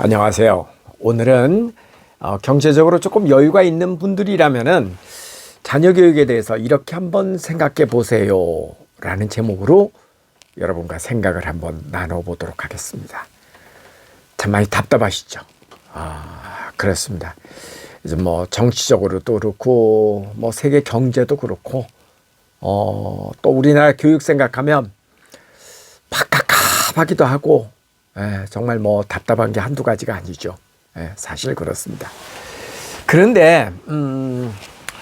안녕하세요. 오늘은 경제적으로 조금 여유가 있는 분들이라면은 자녀 교육에 대해서 이렇게 한번 생각해 보세요 라는 제목으로 여러분과 생각을 한번 나눠보도록 하겠습니다. 참 많이 답답하시죠? 그렇습니다. 이제 뭐 정치적으로도 그렇고 뭐 세계 경제도 그렇고 또 우리나라 교육 생각하면 팍팍하기도 하고 정말 뭐 답답한 게 한두 가지가 아니죠. 사실 그렇습니다. 그런데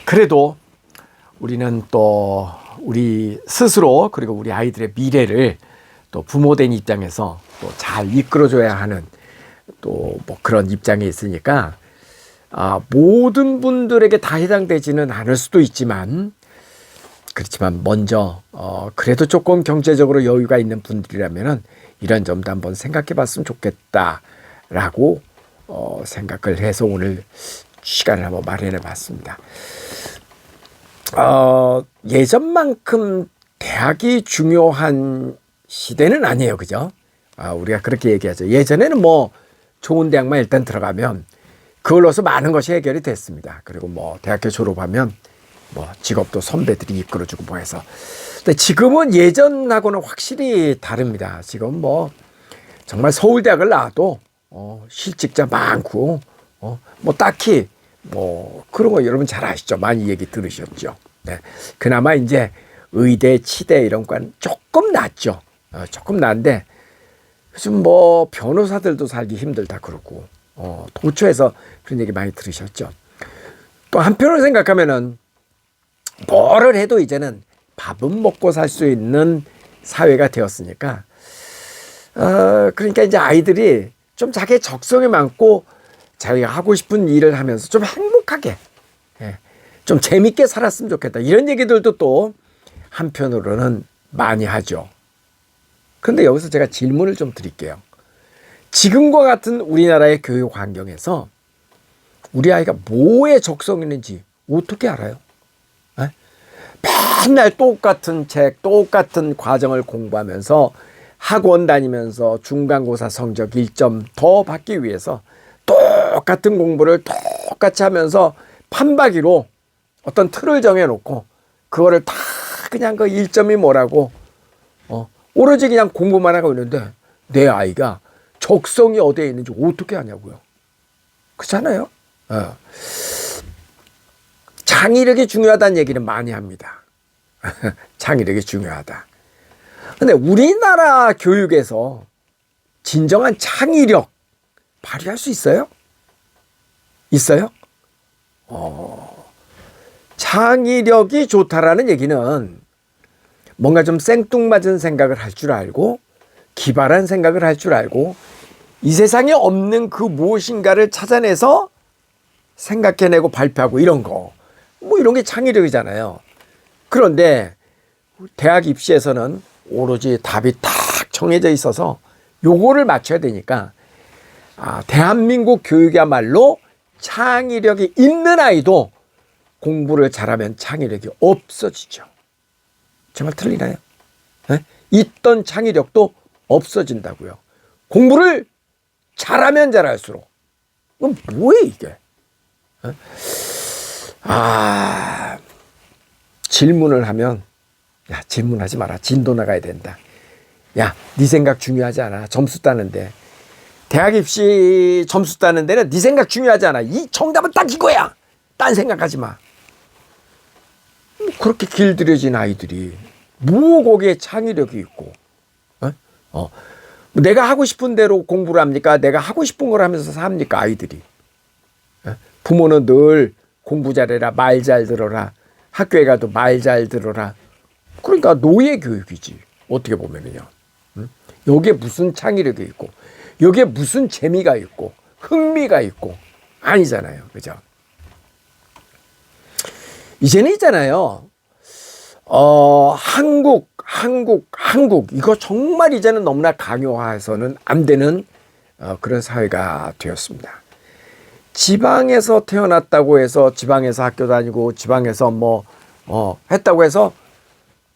그래도 우리는 또 우리 스스로 그리고 우리 아이들의 미래를 또 부모된 입장에서 또 잘 이끌어줘야 하는 또 뭐 그런 입장에 있으니까 모든 분들에게 다 해당되지는 않을 수도 있지만 그렇지만 먼저 그래도 조금 경제적으로 여유가 있는 분들이라면은 이런 점도 한번 생각해 봤으면 좋겠다라고 생각을 해서 오늘 시간을 한번 마련해 봤습니다. 예전만큼 대학이 중요한 시대는 아니에요. 그죠? 우리가 그렇게 얘기하죠. 예전에는 뭐 좋은 대학만 일단 들어가면 그걸로서 많은 것이 해결이 됐습니다. 그리고 뭐 대학교 졸업하면 뭐 직업도 선배들이 이끌어주고 뭐 해서. 근데 지금은 예전하고는 확실히 다릅니다. 지금 뭐 정말 서울대학을 나와도 실직자 많고 뭐 딱히 뭐 그런 거 여러분 잘 아시죠? 많이 얘기 들으셨죠? 네. 그나마 이제 의대, 치대 이런 건 조금 낫죠. 조금 나은데 요즘 뭐 변호사들도 살기 힘들다 그러고 도처에서 그런 얘기 많이 들으셨죠? 또 한편으로 생각하면은 뭐를 해도 이제는 밥은 먹고 살 수 있는 사회가 되었으니까 그러니까 이제 아이들이 좀 자기의 적성에 맞고 자기가 하고 싶은 일을 하면서 좀 행복하게 좀 재밌게 살았으면 좋겠다 이런 얘기들도 또 한편으로는 많이 하죠. 그런데 여기서 제가 질문을 좀 드릴게요. 지금과 같은 우리나라의 교육 환경에서 우리 아이가 뭐에 적성이 있는지 어떻게 알아요? 맨날 똑같은 책, 똑같은 과정을 공부하면서 학원 다니면서 중간고사 성적 1점 더 받기 위해서 똑같은 공부를 똑같이 하면서 판박이로 어떤 틀을 정해놓고 그거를 다 그냥 그 1점이 뭐라고 오로지 그냥 공부만 하고 있는데 내 아이가 적성이 어디에 있는지 어떻게 아냐고요. 그렇잖아요. 창의력이 중요하다는 얘기는 많이 합니다. 창의력이 중요하다. 근데 우리나라 교육에서 진정한 창의력 발휘할 수 있어요? 있어요? 창의력이 좋다라는 얘기는 뭔가 좀 생뚱맞은 생각을 할 줄 알고 기발한 생각을 할 줄 알고 이 세상에 없는 그 무엇인가를 찾아내서 생각해내고 발표하고 이런 거 뭐 이런 게 창의력이잖아요. 그런데 대학 입시에서는 오로지 답이 딱 정해져 있어서 요거를 맞춰야 되니까 대한민국 교육이야말로 창의력이 있는 아이도 공부를 잘하면 창의력이 없어지죠. 정말 틀리나요? 있던 창의력도 없어진다고요. 공부를 잘하면 잘할수록 그럼 뭐예요 이게? 질문을 하면 야 질문하지 마라. 진도 나가야 된다. 야 네 생각 중요하지 않아. 점수 따는데. 대학 입시 점수 따는 데는 네 생각 중요하지 않아. 이 정답은 딱 이거야. 딴 생각하지 마. 그렇게 길들여진 아이들이 뭐 거기에 창의력이 있고 내가 하고 싶은 대로 공부를 합니까? 내가 하고 싶은 걸 하면서 삽니까? 아이들이. 부모는 늘 공부 잘해라. 말 잘 들어라. 학교에 가도 말 잘 들어라. 그러니까 노예 교육이지. 어떻게 보면은요. 여기에 무슨 창의력이 있고 여기에 무슨 재미가 있고 흥미가 있고 아니잖아요. 그죠? 이제는 있잖아요. 한국 이거 정말 이제는 너무나 강요해서는 안 되는 그런 사회가 되었습니다. 지방에서 태어났다고 해서 지방에서 학교 다니고 지방에서 뭐 했다고 해서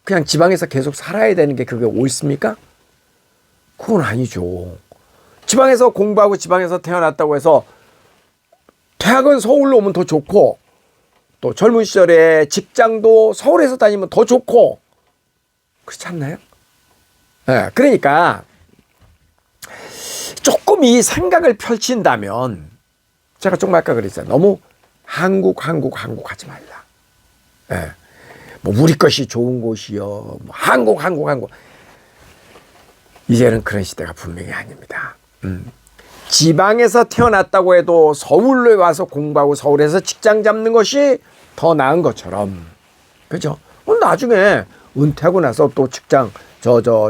그냥 지방에서 계속 살아야 되는 게 그게 옳습니까? 그건 아니죠. 지방에서 공부하고 지방에서 태어났다고 해서 대학은 서울로 오면 더 좋고 또 젊은 시절에 직장도 서울에서 다니면 더 좋고 그렇지 않나요? 네, 그러니까 조금 이 생각을 펼친다면 제가 조금 아까 그랬어요. 너무 한국 하지 말라. 네, 뭐 우리 것이 좋은 곳이요. 뭐 한국. 이제는 그런 시대가 분명히 아닙니다. 지방에서 태어났다고 해도 서울로 와서 공부하고 서울에서 직장 잡는 것이 더 나은 것처럼, 그죠? 나중에 은퇴하고 나서 또 직장,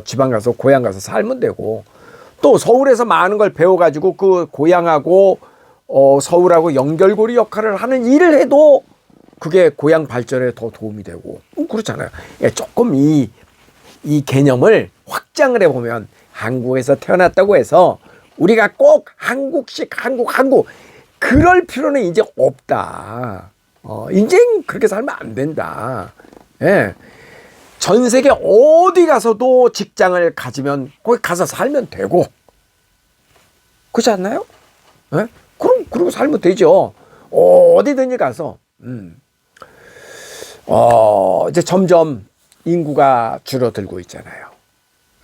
지방 가서 고향 가서 살면 되고, 또 서울에서 많은 걸 배워가지고 그 고향하고, 서울하고 연결고리 역할을 하는 일을 해도 그게 고향 발전에 더 도움이 되고, 그렇잖아요. 조금 이 개념을 확장을 해보면 한국에서 태어났다고 해서 우리가 꼭 한국식 한국 그럴 필요는 이제 없다. 이제 그렇게 살면 안 된다. 예. 전 세계 어디 가서도 직장을 가지면 거기 가서 살면 되고 그렇지 않나요? 예? 그러고 살면 되죠. 어디든지 가서. 이제 점점 인구가 줄어들고 있잖아요.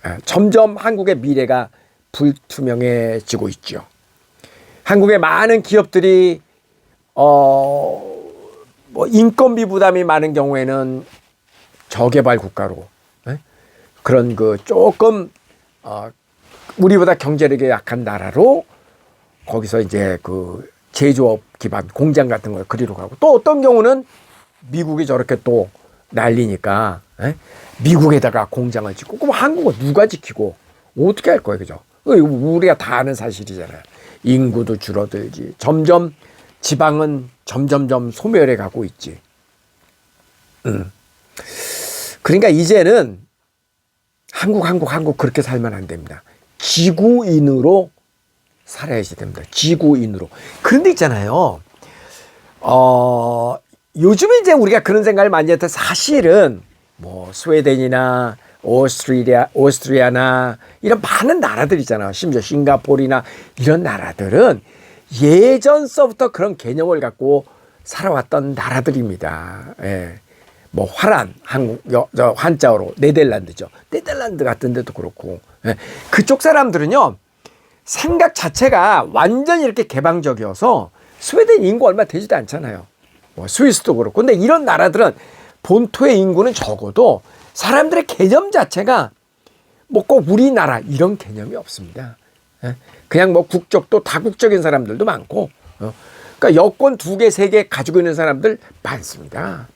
예. 점점 한국의 미래가 불투명해지고 있죠. 한국의 많은 기업들이 뭐 인건비 부담이 많은 경우에는 저개발 국가로 그런 그 조금 우리보다 경제력이 약한 나라로 거기서 이제 그 제조업 기반 공장 같은 걸 그리러 가고 또 어떤 경우는 미국이 저렇게 또 난리니까 미국에다가 공장을 짓고 그럼 한국은 누가 지키고 어떻게 할 거예요, 그죠? 우리가 다 아는 사실이잖아요. 인구도 줄어들지. 점점 지방은 점점점 소멸해 가고 있지. 그러니까 이제는 한국 그렇게 살면 안 됩니다. 지구인으로 살아야지 됩니다. 지구인으로. 그런데 있잖아요. 요즘에 이제 우리가 그런 생각을 많이 했는데 사실은 뭐 스웨덴이나 오스트리아나 이런 많은 나라들 있잖아요. 심지어 싱가포르나 이런 나라들은 예전서부터 그런 개념을 갖고 살아왔던 나라들입니다. 예. 뭐 화란 한자어로 네덜란드죠. 네덜란드 같은 데도 그렇고 그쪽 사람들은요 생각 자체가 완전히 이렇게 개방적이어서 스웨덴 인구 얼마 되지도 않잖아요. 뭐 스위스도 그렇고. 근데 이런 나라들은 본토의 인구는 적어도 사람들의 개념 자체가 뭐 꼭 우리나라 이런 개념이 없습니다. 그냥 뭐 국적도 다국적인 사람들도 많고, 그러니까 여권 2개, 3개 가지고 있는 사람들 많습니다.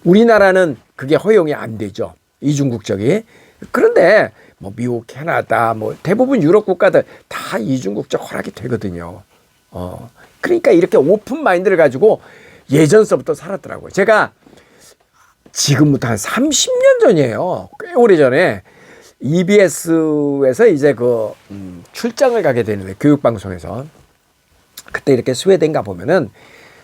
우리나라는 그게 허용이 안 되죠. 이중국적이. 그런데 뭐 미국, 캐나다, 뭐 대부분 유럽 국가들 다 이중국적 허락이 되거든요. 그러니까 이렇게 오픈 마인드를 가지고 예전서부터 살았더라고요. 제가 지금부터 한 30년 전이에요. 꽤 오래 전에 EBS에서 이제 그 출장을 가게 되는데 교육방송에서 그때 이렇게 스웨덴 가 보면은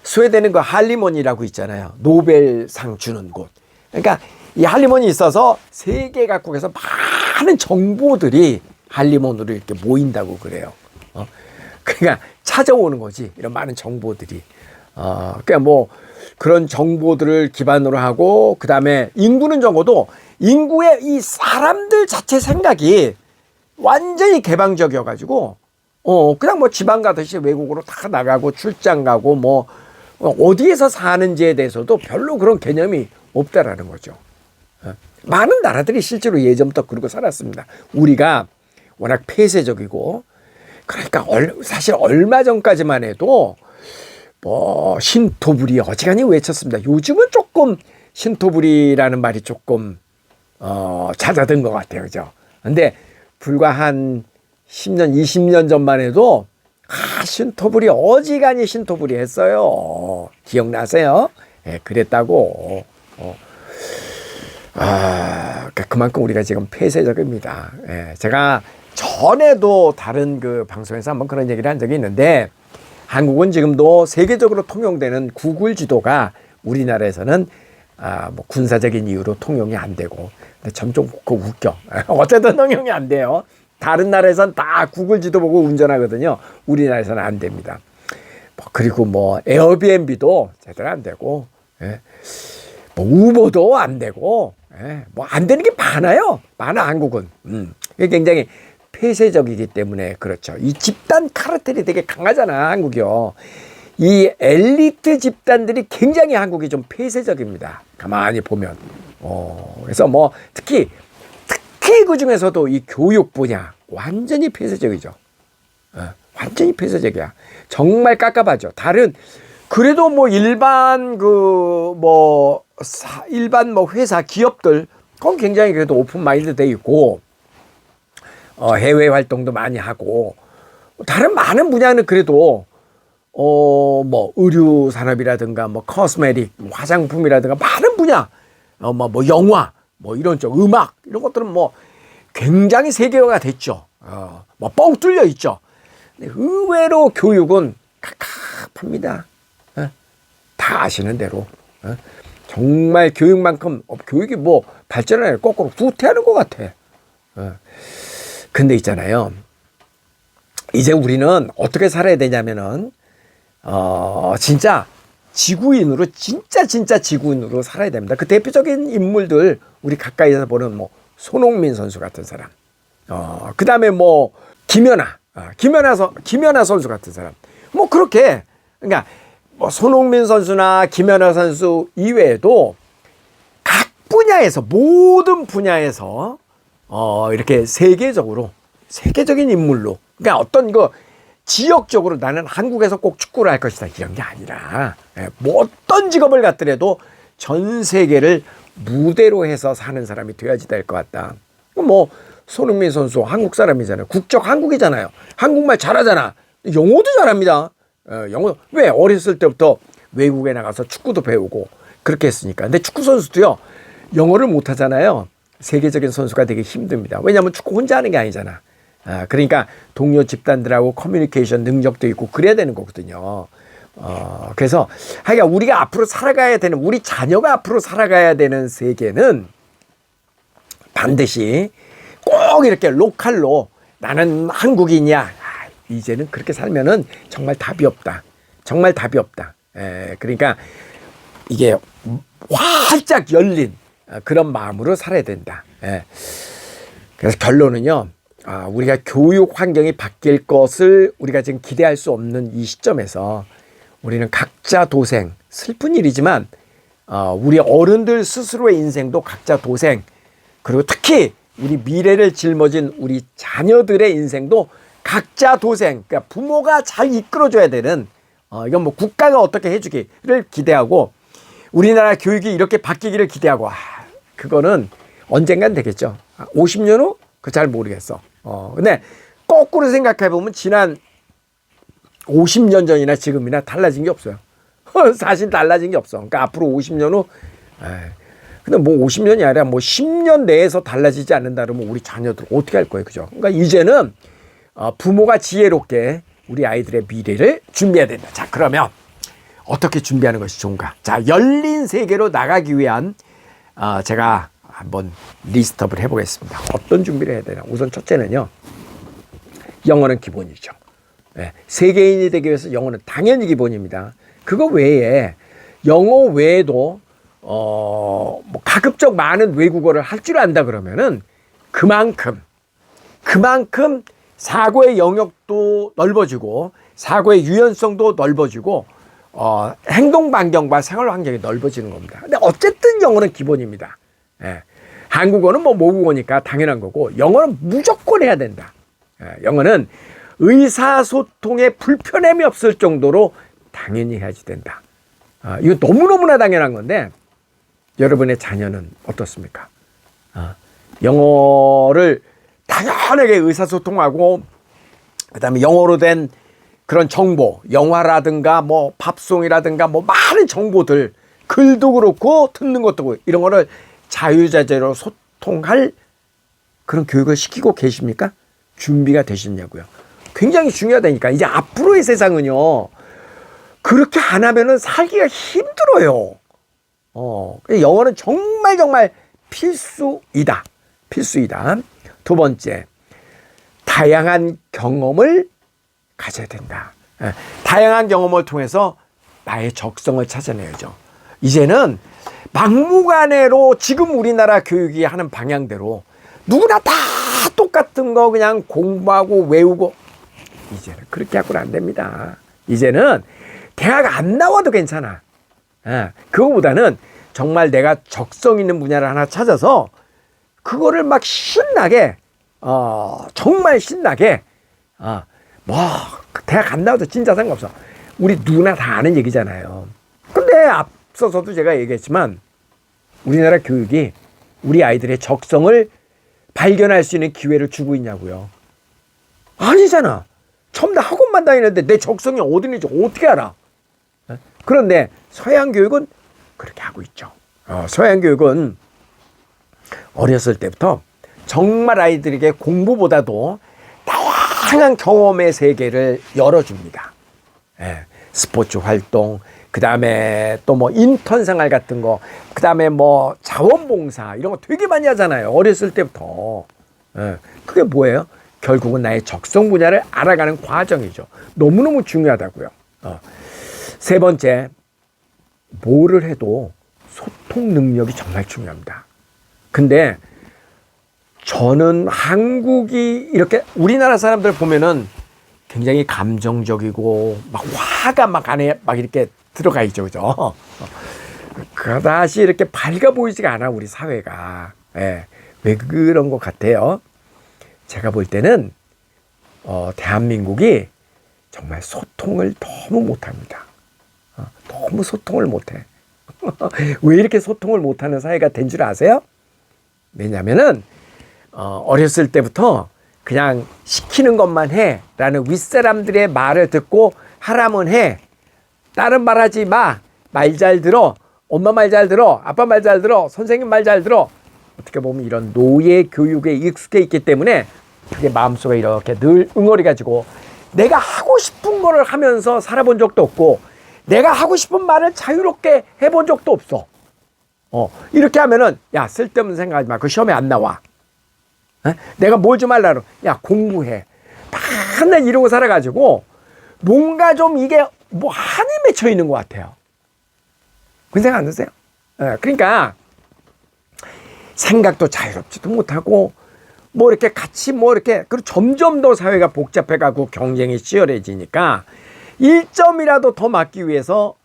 스웨덴은 그 할리몬이라고 있잖아요. 노벨상 주는 곳. 그러니까 이 할리몬이 있어서 세계 각국에서 많은 정보들이 할리몬으로 이렇게 모인다고 그래요. 그러니까 찾아오는 거지. 이런 많은 정보들이. 그러니까 뭐 그런 정보들을 기반으로 하고 그다음에 인구는 적어도 인구의 이 사람들 자체 생각이 완전히 개방적이어 가지고 그냥 뭐 지방 가듯이 외국으로 다 나가고 출장 가고 뭐 어디에서 사는지에 대해서도 별로 그런 개념이 없다라는 거죠. 많은 나라들이 실제로 예전부터 그러고 살았습니다. 우리가 워낙 폐쇄적이고 그러니까 사실 얼마 전까지만 해도 뭐 신토부리 어지간히 외쳤습니다. 요즘은 조금 신토부리라는 말이 조금 잦아든 것 같아요. 그죠? 근데 불과 한 10년, 20년 전만 해도 신토부리 어지간히 신토부리 했어요. 기억나세요? 예, 그랬다고. 그러니까 그만큼 우리가 지금 폐쇄적입니다. 예, 제가 전에도 다른 그 방송에서 한번 그런 얘기를 한 적이 있는데 한국은 지금도 세계적으로 통용되는 구글 지도가 우리나라에서는 뭐 군사적인 이유로 통용이 안 되고 근데 점점 웃겨. 어쨌든 통용이 안 돼요. 다른 나라에선 다 구글 지도 보고 운전하거든요. 우리나라에서는 안 됩니다. 그리고 뭐 에어비앤비도 제대로 안 되고, 예. 뭐 우버도 안 되고, 예. 뭐 안 되는 게 많아요. 많아 한국은. 이게 굉장히 폐쇄적이기 때문에 그렇죠. 이 집단 카르텔이 되게 강하잖아 한국이요. 이 엘리트 집단들이 굉장히 한국이 좀 폐쇄적입니다. 가만히 보면. 그래서 뭐 특히 그 중에서도 이 교육 분야 완전히 폐쇄적이죠. 완전히 폐쇄적이야. 정말 깝깝하죠. 다른 그래도 뭐 일반 일반 뭐 회사 기업들 그건 굉장히 그래도 오픈 마인드 돼 있고 해외 활동도 많이 하고 다른 많은 분야는 그래도 뭐 의류 산업이라든가 뭐 코스메틱 화장품이라든가 많은 분야 뭐 영화 뭐 이런 쪽 음악 이런 것들은 뭐 굉장히 세계화가 됐죠. 뭐 뻥 뚫려 있죠. 근데 의외로 교육은 갑갑합니다. 다 아시는 대로 정말 교육만큼 교육이 뭐 발전을 거꾸로 후퇴하는 것 같아. 근데 있잖아요. 이제 우리는 어떻게 살아야 되냐면은 진짜 지구인으로 진짜 지구인으로 살아야 됩니다. 그 대표적인 인물들 우리 가까이서 보는 뭐 손흥민 선수 같은 사람, 그 다음에 뭐 김연아 선수 같은 사람, 뭐 그렇게 그러니까 뭐 손흥민 선수나 김연아 선수 이외에도 각 분야에서 모든 분야에서 이렇게 세계적인 인물로 그러니까 어떤 지역적으로 나는 한국에서 꼭 축구를 할 것이다 이런 게 아니라 뭐 어떤 직업을 갖더라도 전 세계를 무대로 해서 사는 사람이 돼야지 될 것 같다. 뭐 손흥민 선수 한국 사람이잖아요. 국적 한국이잖아요. 한국말 잘하잖아. 영어도 잘합니다. 영어 왜 어렸을 때부터 외국에 나가서 축구도 배우고 그렇게 했으니까. 근데 축구 선수도요 영어를 못 하잖아요. 세계적인 선수가 되게 힘듭니다. 왜냐하면 축구 혼자 하는 게 아니잖아. 그러니까 동료 집단들하고 커뮤니케이션 능력도 있고 그래야 되는 거거든요. 그래서 하여간 우리가 앞으로 살아가야 되는 우리 자녀가 앞으로 살아가야 되는 세계는 반드시 꼭 이렇게 로컬로 나는 한국인이야. 이제는 그렇게 살면은 정말 답이 없다. 정말 답이 없다. 그러니까 이게 활짝 열린 그런 마음으로 살아야 된다. 그래서 결론은요. 우리가 교육 환경이 바뀔 것을 우리가 지금 기대할 수 없는 이 시점에서 우리는 각자 도생, 슬픈 일이지만 우리 어른들 스스로의 인생도 각자 도생, 그리고 특히 우리 미래를 짊어진 우리 자녀들의 인생도 각자 도생, 그러니까 부모가 잘 이끌어줘야 되는 이건 뭐 국가가 어떻게 해주기를 기대하고 우리나라 교육이 이렇게 바뀌기를 기대하고 그거는 언젠간 되겠죠. 50년 후? 그 잘 모르겠어. 근데 거꾸로 생각해 보면 지난 50년 전이나 지금이나 달라진 게 없어요. 사실 달라진 게 없어. 그러니까 앞으로 50년 후, 근데 뭐 50년이 아니라 뭐 10년 내에서 달라지지 않는다 그러면 우리 자녀들 어떻게 할 거예요, 그죠? 그러니까 이제는 부모가 지혜롭게 우리 아이들의 미래를 준비해야 된다. 자, 그러면 어떻게 준비하는 것이 좋은가? 자, 열린 세계로 나가기 위한 제가 한번 리스트업을 해보겠습니다. 어떤 준비를 해야 되나? 우선 첫째는요, 영어는 기본이죠. 세계인이 되기 위해서 영어는 당연히 기본입니다. 그거 외에 영어 외에도 뭐 가급적 많은 외국어를 할 줄 안다 그러면은 그만큼 사고의 영역도 넓어지고 사고의 유연성도 넓어지고 행동 반경과 생활 환경이 넓어지는 겁니다. 근데 어쨌든 영어는 기본입니다. 한국어는 뭐 모국어니까 당연한 거고 영어는 무조건 해야 된다. 영어는 의사소통에 불편함이 없을 정도로 당연히 해야지 된다. 이거 너무너무나 당연한 건데 여러분의 자녀는 어떻습니까? 영어를 당연하게 의사소통하고 그다음에 영어로 된 그런 정보, 영화라든가 뭐 팝송이라든가 뭐 많은 정보들 글도 그렇고 듣는 것도 그렇고 이런 거를 자유자재로 소통할 그런 교육을 시키고 계십니까? 준비가 되셨냐고요. 굉장히 중요하다니까. 이제 앞으로의 세상은요. 그렇게 안 하면은 살기가 힘들어요. 영어는 정말 필수이다. 두 번째. 다양한 경험을 가져야 된다. 다양한 경험을 통해서 나의 적성을 찾아내야죠. 이제는 막무가내로 지금 우리나라 교육이 하는 방향대로 누구나 다 똑같은 거 그냥 공부하고 외우고, 이제는 그렇게 하고는 안 됩니다. 이제는 대학 안 나와도 괜찮아. 그거보다는 정말 내가 적성 있는 분야를 하나 찾아서 그거를 막 신나게, 정말 신나게, 뭐 대학 안 나와도 진짜 상관없어. 우리 누구나 다 아는 얘기잖아요. 근데 앞서서도 제가 얘기했지만 우리나라 교육이 우리 아이들의 적성을 발견할 수 있는 기회를 주고 있냐고요. 아니잖아. 처음 다 학원만 다니는데 내 적성이 어디 있는지 어떻게 알아? 그런데 서양 교육은 그렇게 하고 있죠. 서양 교육은 어렸을 때부터 정말 아이들에게 공부보다도 다양한 경험의 세계를 열어줍니다. 스포츠 활동, 그 다음에 또 뭐 인턴 생활 같은 거, 그 다음에 뭐 자원봉사 이런 거 되게 많이 하잖아요. 어렸을 때부터. 그게 뭐예요? 결국은 나의 적성 분야를 알아가는 과정이죠. 너무너무 중요하다고요. 세 번째, 뭐를 해도 소통 능력이 정말 중요합니다. 근데 저는 한국이 이렇게 우리나라 사람들 보면은 굉장히 감정적이고 막 화가 막 안에 막 이렇게 들어가 있죠, 그죠? 그다시 이렇게 밝아 보이지가 않아 우리 사회가. 왜 그런 것 같아요? 제가 볼 때는 대한민국이 정말 소통을 너무 못합니다. 너무 소통을 못해. 왜 이렇게 소통을 못하는 사회가 된 줄 아세요? 왜냐면은 어렸을 때부터 그냥 시키는 것만 해 라는 윗사람들의 말을 듣고 하라면 해, 다른 말 하지 마, 말 잘 들어, 엄마 말 잘 들어, 아빠 말 잘 들어, 선생님 말 잘 들어. 어떻게 보면 이런 노예 교육에 익숙해 있기 때문에 그게 마음속에 이렇게 늘 응어리 가지고 내가 하고 싶은 거를 하면서 살아본 적도 없고 내가 하고 싶은 말을 자유롭게 해본 적도 없어. 이렇게 하면은 야, 쓸데없는 생각하지 마, 그 시험에 안 나와. 내가 뭘 좀 하려고, 야, 공부해. 맨날 이러고 살아가지고 뭔가 좀 이게 뭐 한이 맺혀 있는 것 같아요. 그런 생각 안 드세요? 그러니까 생각도 자유롭지도 못하고 뭐 이렇게 같이 뭐 이렇게, 그리고 점점 더 사회가 복잡해가고 경쟁이 치열해지니까 1점이라도 더 맞기 위해서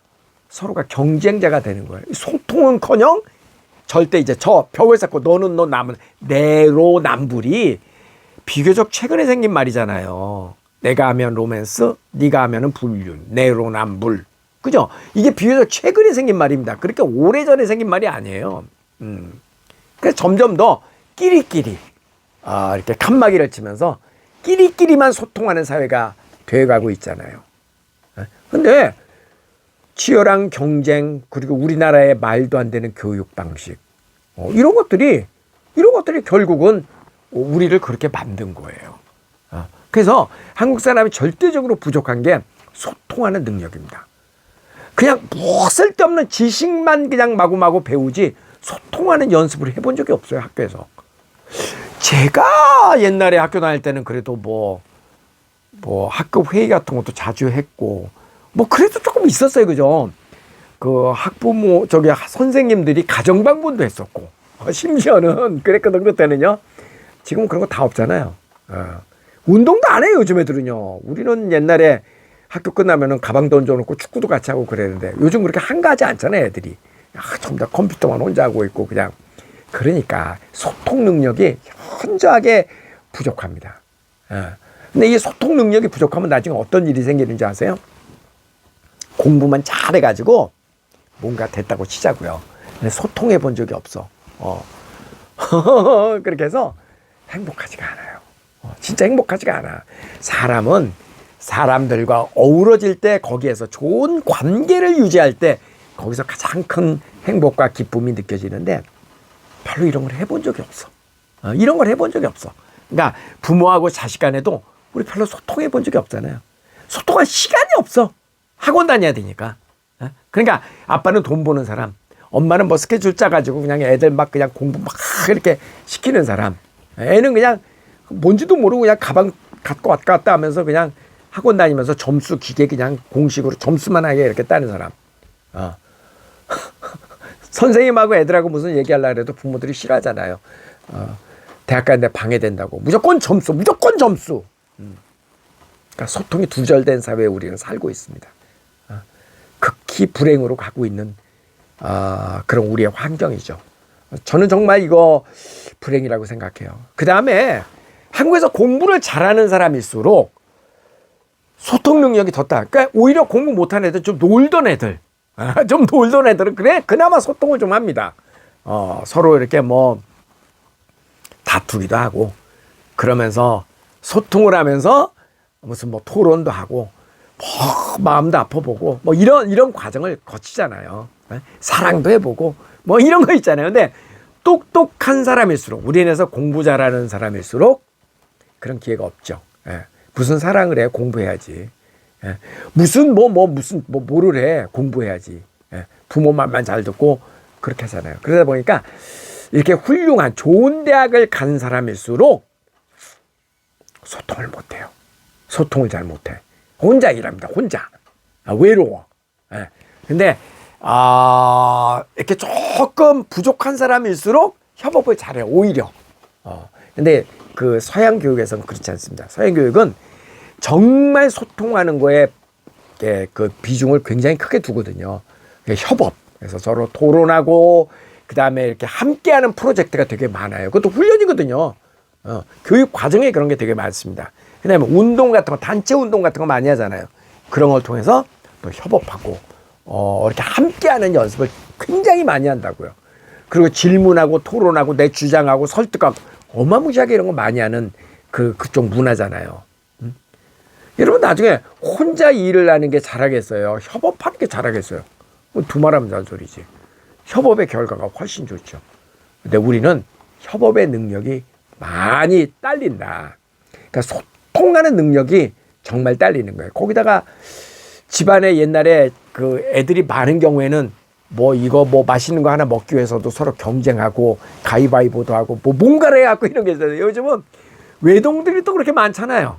서로가 경쟁자가 되는 거예요. 소통은커녕 절대 이제 저 벽을 쌓고 너는 너 남은 내로남불이 비교적 최근에 생긴 말이잖아요. 내가 하면 로맨스, 네가 하면은 불륜, 내로남불. 그죠? 이게 비교적 최근에 생긴 말입니다. 그렇게 오래전에 생긴 말이 아니에요. 그래서 점점 더 끼리끼리 이렇게 칸막이를 치면서 끼리끼리만 소통하는 사회가 되어가고 있잖아요. 근데 치열한 경쟁, 그리고 우리나라의 말도 안 되는 교육 방식, 이런 것들이 결국은 우리를 그렇게 만든 거예요. 그래서 한국 사람이 절대적으로 부족한 게 소통하는 능력입니다. 그냥 뭐 쓸데없는 지식만 그냥 마구마구 배우지 소통하는 연습을 해본 적이 없어요, 학교에서. 제가 옛날에 학교 다닐 때는 그래도 뭐 학급 회의 같은 것도 자주 했고 뭐 그래도 조금 있었어요, 그죠? 그 학부모 선생님들이 가정 방문도 했었고 심지어는 그랬거든 그때는요. 지금은 그런 거 다 없잖아요. 운동도 안 해요, 요즘 애들은요. 우리는 옛날에 학교 끝나면은 가방 던져놓고 축구도 같이 하고 그랬는데 요즘 그렇게 한가하지 않잖아요, 애들이. 전부 다 컴퓨터만 혼자 하고 있고 그냥. 그러니까 소통 능력이 현저하게 부족합니다. 근데 이 소통 능력이 부족하면 나중에 어떤 일이 생기는지 아세요? 공부만 잘해가지고 뭔가 됐다고 치자고요. 근데 소통해 본 적이 없어. 그렇게 해서 행복하지가 않아요. 진짜 행복하지가 않아. 사람은 사람들과 어우러질 때, 거기에서 좋은 관계를 유지할 때 거기서 가장 큰 행복과 기쁨이 느껴지는데 별로 이런 걸 해본 적이 없어. 이런 걸 해본 적이 없어. 그러니까 부모하고 자식 간에도 우리 별로 소통해 본 적이 없잖아요. 소통할 시간이 없어. 학원 다녀야 되니까. 그러니까 아빠는 돈 버는 사람, 엄마는 뭐 스케줄 짜가지고 그냥 애들 막 그냥 공부 막 이렇게 시키는 사람, 애는 그냥 뭔지도 모르고 그냥 가방 갖고 왔다 갔다 하면서 그냥 학원 다니면서 점수 기계 그냥 공식으로 점수만 하게 이렇게 따는 사람. 선생님하고 애들하고 무슨 얘기하려고 해도 부모들이 싫어하잖아요. 대학 가는데 방해된다고. 무조건 점수, 무조건 점수. 그러니까 소통이 두절된 사회에 우리는 살고 있습니다. 극히 불행으로 가고 있는 그런 우리의 환경이죠. 저는 정말 이거 불행이라고 생각해요. 그 다음에 한국에서 공부를 잘하는 사람일수록 소통 능력이 더 따. 그러니까 오히려 공부 못하는 애들, 좀 놀던 애들, 좀 놀던 애들은 그래 그나마 소통을 좀 합니다. 서로 이렇게 뭐 다투기도 하고 그러면서 소통을 하면서 무슨 뭐 토론도 하고 뭐 마음도 아파보고 뭐 이런 과정을 거치잖아요. 사랑도 해보고 뭐 이런 거 있잖아요. 근데 똑똑한 사람일수록 우리나라에서 공부 잘하는 사람일수록 그런 기회가 없죠. 무슨 사랑을 해 공부해야지. 무슨 뭐를 해 공부해야지. 부모 말만 잘 듣고 그렇게 하잖아요. 그러다 보니까 이렇게 훌륭한 좋은 대학을 간 사람일수록 소통을 못해요. 소통을 잘 못해. 혼자 일합니다. 혼자. 외로워. 근데 이렇게 조금 부족한 사람일수록 협업을 잘해요. 오히려. 근데 그 서양 교육에서는 그렇지 않습니다. 서양 교육은 정말 소통하는 거에 그 비중을 굉장히 크게 두거든요. 협업. 그래서 서로 토론하고 그다음에 이렇게 함께하는 프로젝트가 되게 많아요. 그것도 훈련이거든요. 교육 과정에 그런 게 되게 많습니다. 그다음에 운동 같은 거, 단체 운동 같은 거 많이 하잖아요. 그런 걸 통해서 또 협업하고 이렇게 함께하는 연습을 굉장히 많이 한다고요. 그리고 질문하고 토론하고 내 주장하고 설득하고 어마무시하게 이런 거 많이 하는 그쪽 문화잖아요. 여러분 나중에 혼자 일을 하는 게 잘하겠어요? 협업하는 게 잘하겠어요? 두말하면 잔소리지. 협업의 결과가 훨씬 좋죠. 근데 우리는 협업의 능력이 많이 딸린다. 그러니까 소통하는 능력이 정말 딸리는 거예요. 거기다가 집안에 옛날에 그 애들이 많은 경우에는 뭐 이거 뭐 맛있는 거 하나 먹기 위해서도 서로 경쟁하고 가위바위보도 하고 뭐 뭔가를 해갖고 이런 게 있어요. 요즘은 외동들이 또 그렇게 많잖아요.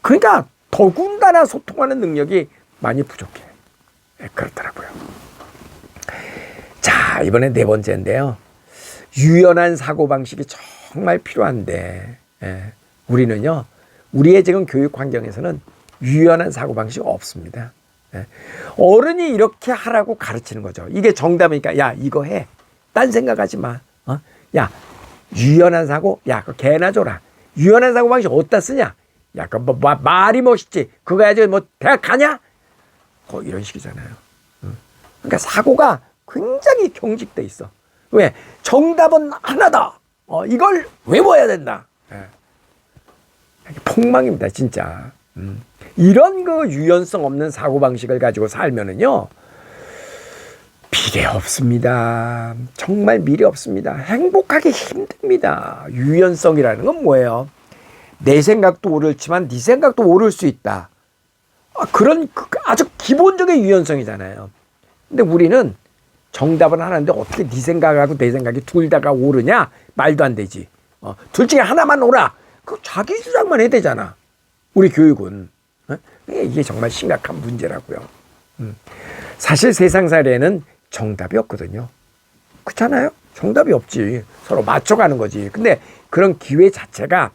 그러니까 더군다나 소통하는 능력이 많이 부족해. 그렇더라고요. 자, 이번에 네 번째인데요. 유연한 사고방식이 정말 필요한데 우리는요. 우리의 지금 교육 환경에서는 유연한 사고방식이 없습니다. 어른이 이렇게 하라고 가르치는 거죠. 이게 정답이니까 야 이거 해. 딴 생각하지 마. 야 유연한 사고 야 그 개나 줘라. 유연한 사고방식 어디다 쓰냐. 야 그 뭐 말이 멋있지. 그거 해야지 뭐 대학 가냐. 이런 식이잖아요. 그러니까 사고가 굉장히 경직돼 있어. 왜? 정답은 하나다. 이걸 외워야 된다. 폭망입니다, 진짜. 이런 그 유연성 없는 사고방식을 가지고 살면은요, 미래 없습니다. 정말 미래 없습니다. 행복하기 힘듭니다. 유연성이라는 건 뭐예요? 내 생각도 옳지만 네 생각도 옳을 수 있다. 그런 아주 기본적인 유연성이잖아요. 근데 우리는 정답은 하나인데 어떻게 네 생각하고 내 생각이 둘 다가 옳으냐? 말도 안 되지. 둘 중에 하나만 옳아. 그 자기 주장만 해야 되잖아. 우리 교육은. 이게 정말 심각한 문제라고요. 사실 세상살이에는 정답이 없거든요. 그렇잖아요? 정답이 없지. 서로 맞춰가는 거지. 근데 그런 기회 자체가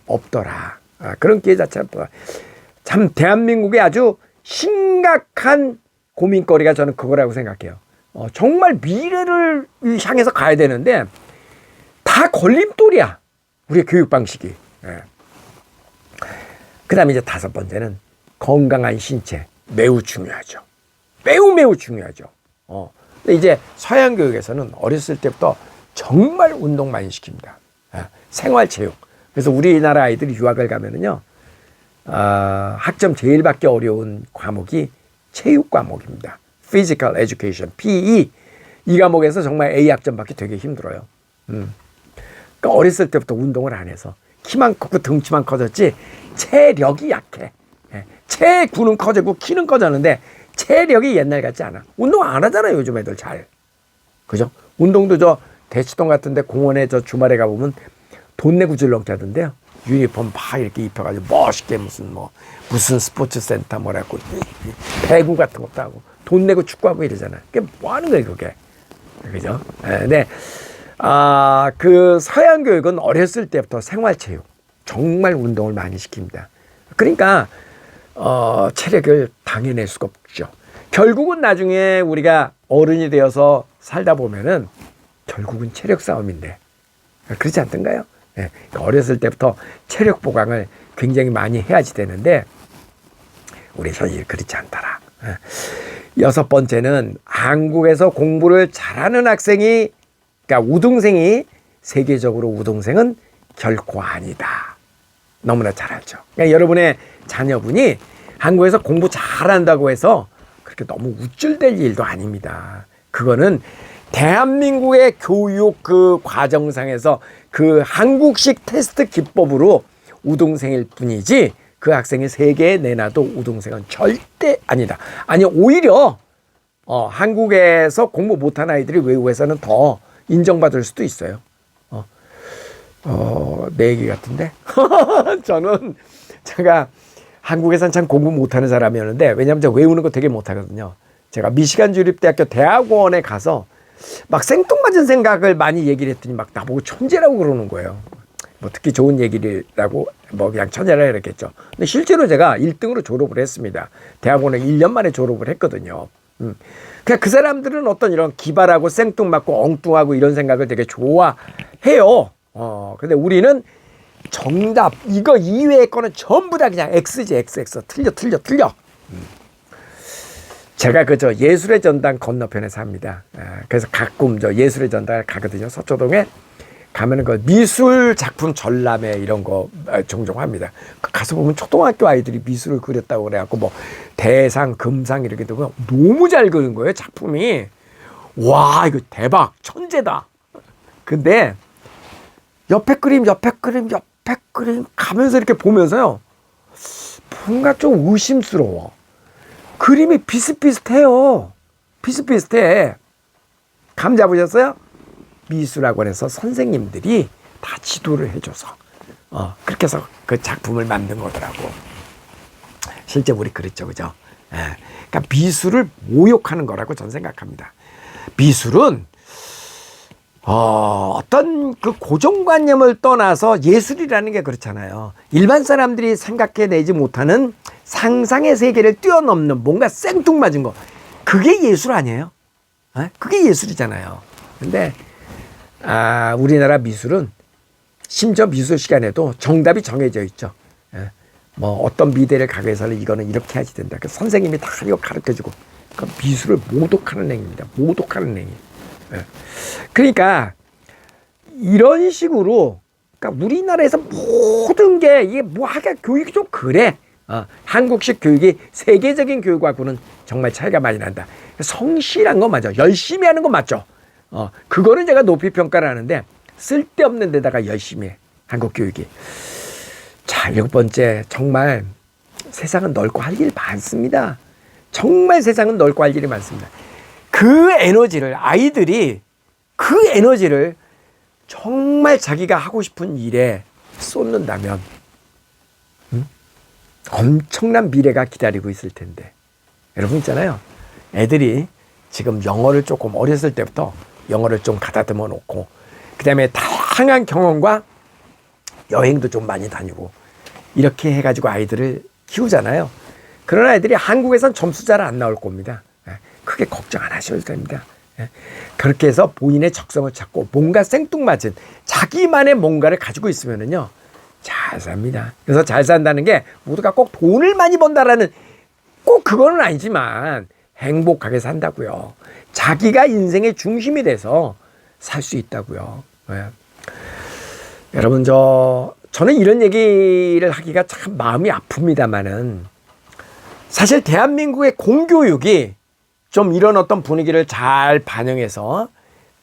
없더라. 그런 기회 자체가 없더라. 참 대한민국의 아주 심각한 고민거리가 저는 그거라고 생각해요. 정말 미래를 향해서 가야 되는데 다 걸림돌이야. 우리의 교육 방식이. 그 다음에 이제 다섯 번째는 건강한 신체. 매우 중요하죠. 매우 중요하죠. 근데 이제 서양 교육에서는 어렸을 때부터 정말 운동 많이 시킵니다. 생활체육. 그래서 우리나라 아이들이 유학을 가면은요, 학점 제일 받기 어려운 과목이 체육 과목입니다. Physical Education, PE. 이 과목에서 정말 A 학점 받기 되게 힘들어요. 그러니까 어렸을 때부터 운동을 안 해서 키만 크고 덩치만 커졌지 체력이 약해. 체구는 커지고 키는 커졌는데 체력이 옛날 같지 않아. 운동 안 하잖아요, 요즘 애들 잘. 그죠? 운동도 저 대치동 같은데 공원에 저 주말에 가보면 돈 내고 줄넘기 하던데요. 유니폼 막 이렇게 입혀가지고 멋있게 무슨 스포츠 센터 뭐라고 배구 같은 것도 하고 돈 내고 축구하고 이러잖아요. 그게 뭐 하는 거예요, 그게. 그죠? 네. 그 서양 교육은 어렸을 때부터 생활체육, 정말 운동을 많이 시킵니다. 그러니까, 체력을 당해낼 수가 없죠. 결국은 나중에 우리가 어른이 되어서 살다 보면은 결국은 체력 싸움인데. 그렇지 않던가요? 네. 어렸을 때부터 체력 보강을 굉장히 많이 해야지 되는데, 우리 현실이 그렇지 않더라. 여섯 번째는 한국에서 공부를 잘하는 학생이, 그러니까 우등생이 세계적으로 우등생은 결코 아니다. 너무나 잘 알죠. 그러니까 여러분의 자녀분이 한국에서 공부 잘한다고 해서 그렇게 너무 우쭐댈 일도 아닙니다. 그거는 대한민국의 교육 그 과정상에서 그 한국식 테스트 기법으로 우등생일 뿐이지 그 학생이 세계에 내놔도 우등생은 절대 아니다. 아니 오히려 한국에서 공부 못한 아이들이 외국에서는 더 인정받을 수도 있어요. 내 얘기 같은데 저는 제가 한국에선 참 공부 못하는 사람이었는데 왜냐하면 제가 외우는 거 되게 못하거든요. 제가 미시간 주립대학교 대학원에 가서 막 생뚱맞은 생각을 많이 얘기를 했더니 막 나보고 천재라고 그러는 거예요. 뭐 듣기 좋은 얘기라고 뭐 그냥 천재라 이랬겠죠. 근데 실제로 제가 1등으로 졸업을 했습니다. 대학원에 1년 만에 졸업을 했거든요. 그냥 그 사람들은 어떤 이런 기발하고 생뚱맞고 엉뚱하고 이런 생각을 되게 좋아해요. 근데 우리는 정답 이거 이외의 거는 전부 다 그냥 X지 XX 틀려. 제가 그저 예술의 전당 건너편에 삽니다. 그래서 가끔 저 예술의 전당을 가거든요. 서초동에 가면은 그 미술 작품 전람회 이런 거 종종 합니다. 가서 보면 초등학교 아이들이 미술을 그렸다고 그래갖고 뭐 대상, 금상 이렇게 되고 너무 잘 그린 거예요. 작품이. 와, 이거 대박. 천재다. 근데 옆에 그림 가면서 이렇게 보면서요. 뭔가 좀 의심스러워. 그림이 비슷비슷해요. 비슷비슷해. 감 잡으셨어요? 미술학원에서 선생님들이 다 지도를 해줘서 그렇게 해서 그 작품을 만든 거더라고. 실제 우리 그랬죠, 그죠? 그러니까 미술을 모욕하는 거라고 저는 생각합니다. 미술은 어떤 그 고정관념을 떠나서 예술이라는 게 그렇잖아요. 일반 사람들이 생각해내지 못하는 상상의 세계를 뛰어넘는 뭔가 생뚱맞은 거. 그게 예술 아니에요? 그게 예술이잖아요. 근데 우리나라 미술은 심지어 미술 시간에도 정답이 정해져 있죠. 뭐 어떤 미대를 가기 위해서는 이거는 이렇게 해야지 된다. 그 선생님이 다 이거 가르쳐주고. 그 미술을 모독하는 행위입니다. 모독하는 행위. 그러니까 이런 식으로 그러니까 우리나라에서 모든 게 이게 뭐 하가 교육이 좀 그래. 한국식 교육이 세계적인 교육하고는 정말 차이가 많이 난다. 성실한 거 맞아. 열심히 하는 거 맞죠. 그거는 제가 높이 평가를 하는데 쓸데없는 데다가 열심히 해. 한국 교육이. 자, 7번째. 정말 세상은 넓고 할 일 많습니다. 정말 세상은 넓고 할 일이 많습니다. 그 에너지를 아이들이 그 에너지를 정말 자기가 하고 싶은 일에 쏟는다면 엄청난 미래가 기다리고 있을 텐데. 여러분 있잖아요. 애들이 지금 영어를 조금 어렸을 때부터 영어를 좀 가다듬어 놓고 그다음에 다양한 경험과 여행도 좀 많이 다니고 이렇게 해가지고 아이들을 키우잖아요. 그런 아이들이 한국에선 점수 잘 안 나올 겁니다. 크게 걱정 안 하셔도 됩니다. 그렇게 해서 본인의 적성을 찾고 뭔가 생뚱맞은 자기만의 뭔가를 가지고 있으면은요 잘 삽니다. 그래서 잘 산다는 게 모두가 꼭 돈을 많이 번다라는 꼭 그거는 아니지만 행복하게 산다고요. 자기가 인생의 중심이 돼서 살 수 있다고요. 여러분 저는 이런 얘기를 하기가 참 마음이 아픕니다만은 사실 대한민국의 공교육이 좀 이런 어떤 분위기를 잘 반영해서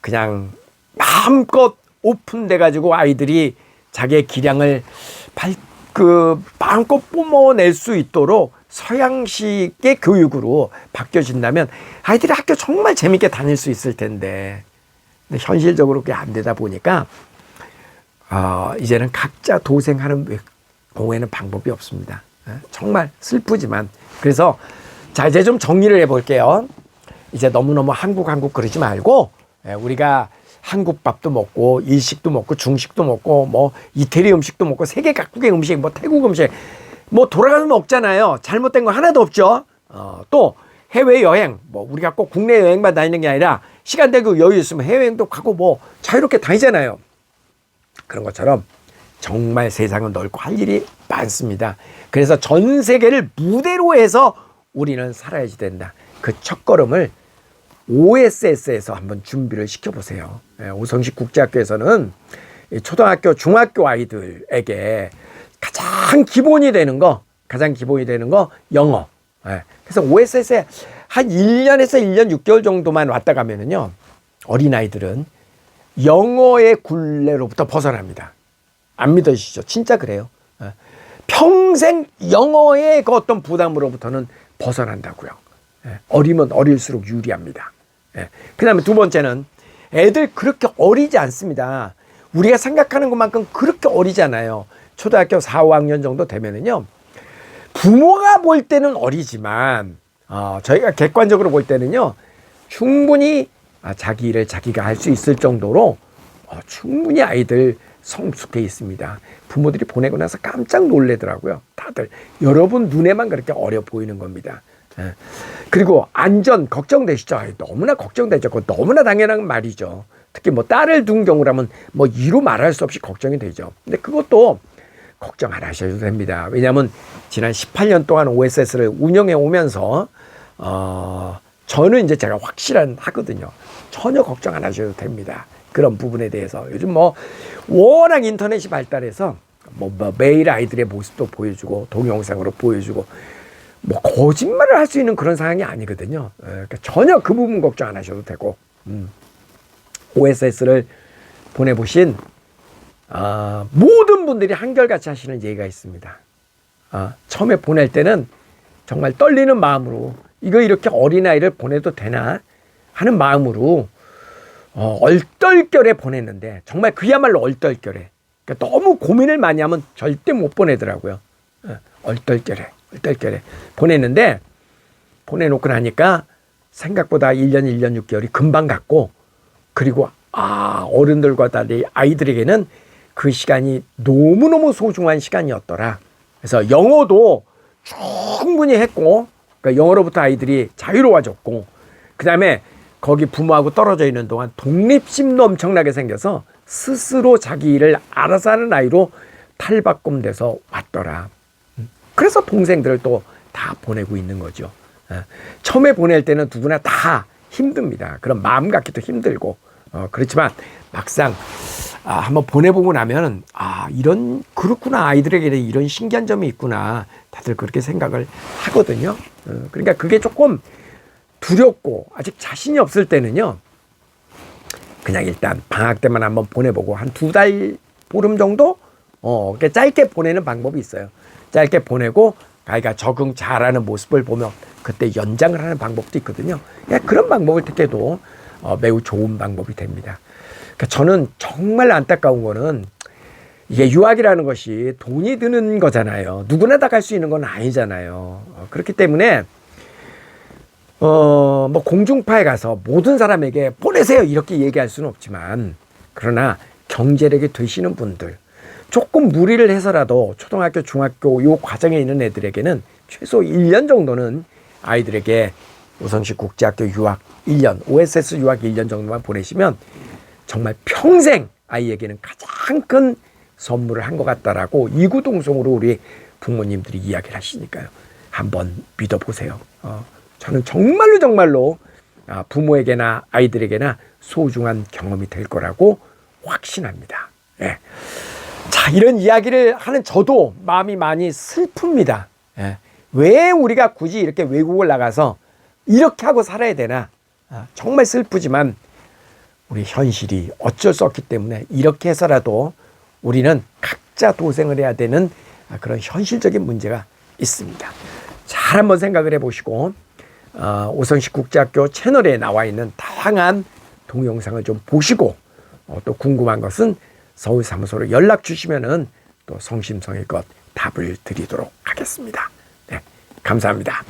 그냥 마음껏 오픈돼 가지고 아이들이 자기의 기량을 마음껏 뿜어낼 수 있도록 서양식의 교육으로 바뀌어진다면 아이들이 학교 정말 재밌게 다닐 수 있을 텐데 근데 현실적으로 그게 안 되다 보니까 이제는 각자 도생하는 경우에는 방법이 없습니다. 정말 슬프지만. 그래서 자, 이제 좀 정리를 해볼게요. 이제 너무너무 한국 그러지 말고, 우리가 한국 밥도 먹고 일식도 먹고 중식도 먹고 뭐 이태리 음식도 먹고 세계 각국의 음식, 뭐 태국 음식 뭐 돌아가면 먹잖아요. 잘못된 거 하나도 없죠. 또 해외 여행, 뭐 우리가 꼭 국내 여행만 다니는 게 아니라 시간 되고 여유 있으면 해외여행도 가고 뭐 자유롭게 다니잖아요. 그런 것처럼 정말 세상은 넓고 할 일이 많습니다. 그래서 전 세계를 무대로 해서 우리는 살아야지 된다. 그 첫걸음을 OSS에서 한번 준비를 시켜보세요. 오성식 국제학교에서는 초등학교, 중학교 아이들에게 가장 기본이 되는 거 영어. 그래서 OSS에 한 1년에서 1년 6개월 정도만 왔다 가면은요, 어린아이들은 영어의 굴레로부터 벗어납니다. 안 믿어지시죠? 진짜 그래요. 평생 영어의 그 어떤 부담으로부터는 벗어난다고요. 어리면 어릴수록 유리합니다. 그 다음에 두 번째는 애들 그렇게 어리지 않습니다. 우리가 생각하는 것만큼 그렇게 어리지 않아요. 초등학교 4, 5학년 정도 되면은요, 부모가 볼 때는 어리지만 저희가 객관적으로 볼 때는요, 충분히 자기 일을 자기가 할 수 있을 정도로 충분히 아이들 성숙해 있습니다. 부모들이 보내고 나서 깜짝 놀래더라고요. 다들 여러분 눈에만 그렇게 어려 보이는 겁니다. 그리고 안전 걱정되시죠? 너무나 걱정되죠. 그거 너무나 당연한 말이죠. 특히 뭐 딸을 둔 경우라면 뭐 이루 말할 수 없이 걱정이 되죠. 근데 그것도 걱정 안 하셔도 됩니다. 왜냐하면 지난 18년 동안 OSS를 운영해 오면서 저는 이제 제가 하거든요. 전혀 걱정 안 하셔도 됩니다. 그런 부분에 대해서 요즘 뭐 워낙 인터넷이 발달해서 뭐 매일 아이들의 모습도 보여주고 동영상으로 보여주고 뭐 거짓말을 할 수 있는 그런 상황이 아니거든요. 그러니까 전혀 그 부분 걱정 안 하셔도 되고, OSS를 보내보신 모든 분들이 한결같이 하시는 얘기가 있습니다. 처음에 보낼 때는 정말 떨리는 마음으로 이거 이렇게 어린아이를 보내도 되나 하는 마음으로 얼떨결에 보냈는데, 정말 그야말로 얼떨결에, 그러니까 너무 고민을 많이 하면 절대 못 보내더라고요. 얼떨결에 보냈는데, 보내놓고 나니까 생각보다 1년 6개월이 금방 갔고, 그리고 어른들과 달리 아이들에게는 그 시간이 너무너무 소중한 시간이었더라. 그래서 영어도 충분히 했고, 그러니까 영어로부터 아이들이 자유로워졌고, 그 다음에 거기 부모하고 떨어져 있는 동안 독립심도 엄청나게 생겨서 스스로 자기 일을 알아서 하는 아이로 탈바꿈돼서 왔더라. 그래서 동생들을 또 다 보내고 있는 거죠. 처음에 보낼 때는 누구나 다 힘듭니다. 그런 마음 갖기도 힘들고, 그렇지만 막상 한번 보내보고 나면 그렇구나, 아이들에게는 이런 신기한 점이 있구나, 다들 그렇게 생각을 하거든요. 그러니까 그게 조금 두렵고 아직 자신이 없을 때는요, 그냥 일단 방학 때만 한번 보내보고 한 2달 보름 정도 짧게 보내는 방법이 있어요. 짧게 보내고 아이가 적응 잘하는 모습을 보면 그때 연장을 하는 방법도 있거든요. 그런 방법을 택해도 매우 좋은 방법이 됩니다. 그러니까 저는 정말 안타까운 거는, 이게 유학이라는 것이 돈이 드는 거잖아요. 누구나 다 갈 수 있는 건 아니잖아요. 그렇기 때문에 뭐 공중파에 가서 모든 사람에게 보내세요 이렇게 얘기할 수는 없지만, 그러나 경제력이 되시는 분들, 조금 무리를 해서라도 초등학교, 중학교 요 과정에 있는 애들에게는 최소 1년 정도는 아이들에게 오성식 국제학교 유학 1년, OSS 유학 1년 정도만 보내시면 정말 평생 아이에게는 가장 큰 선물을 한 것 같다라고 이구동성으로 우리 부모님들이 이야기를 하시니까요. 한번 믿어보세요. 저는 정말로 부모에게나 아이들에게나 소중한 경험이 될 거라고 확신합니다. 자, 이런 이야기를 하는 저도 마음이 많이 슬픕니다. 왜 우리가 굳이 이렇게 외국을 나가서 이렇게 하고 살아야 되나? 정말 슬프지만 우리 현실이 어쩔 수 없기 때문에 이렇게 해서라도 우리는 각자 도생을 해야 되는 그런 현실적인 문제가 있습니다. 잘 한번 생각을 해보시고 오성식 국제학교 채널에 나와 있는 다양한 동영상을 좀 보시고, 또 궁금한 것은 서울사무소로 연락 주시면은 또 성심성의껏 답을 드리도록 하겠습니다. 네, 감사합니다.